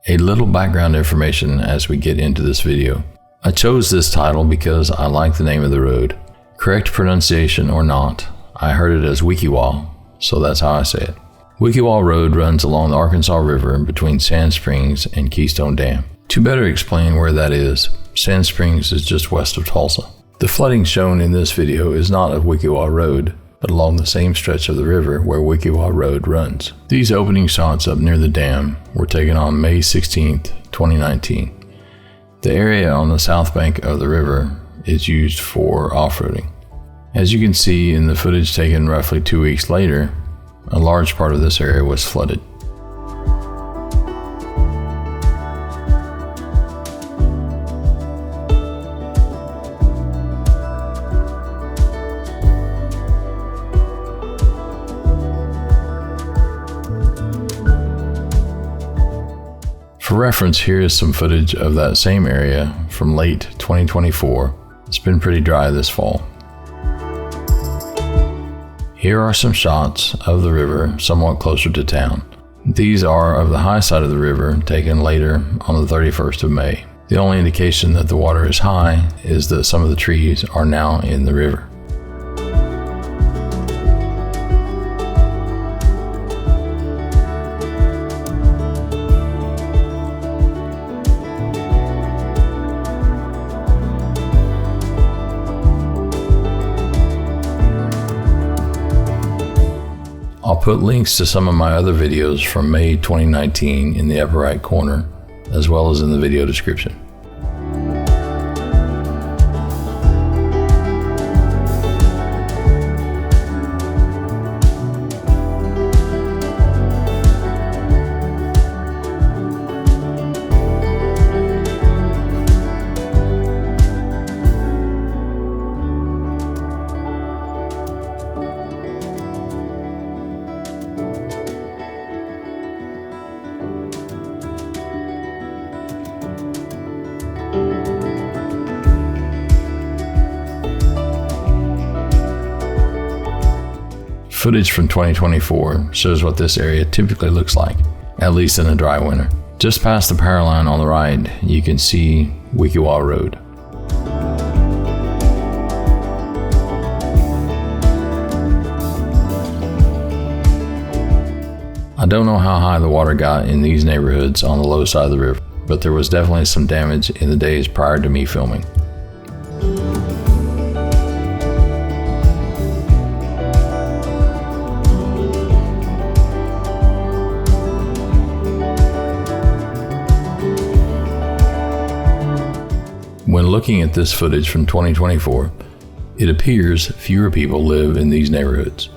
A little background information as we get into this video. I chose this title because I like the name of the road. Correct pronunciation or not, I heard it as Wekiwa, so that's how I say it. Wekiwa Road runs along the Arkansas River between Sand Springs and Keystone Dam. To better explain where that is, Sand Springs is just west of Tulsa. The flooding shown in this video is not of Wekiwa Road, but along the same stretch of the river where Wekiwa Road runs. These opening shots up near the dam were taken on May 16, 2019. The area on the south bank of the river is used for off-roading. As you can see in the footage taken roughly 2 weeks later, a large part of this area was flooded. For reference, here is some footage of that same area from late 2024. It's been pretty dry this fall. Here are some shots of the river somewhat closer to town. These are of the high side of the river taken later on the 31st of May. The only indication that the water is high is that some of the trees are now in the river. I'll put links to some of my other videos from May 2019 in the upper right corner, as well as in the video description. Footage from 2024 shows what this area typically looks like, at least in a dry winter. Just past the power line on the right, you can see Wekiwa Road. I don't know how high the water got in these neighborhoods on the low side of the river, but there was definitely some damage in the days prior to me filming. When looking at this footage from 2024, it appears fewer people live in these neighborhoods.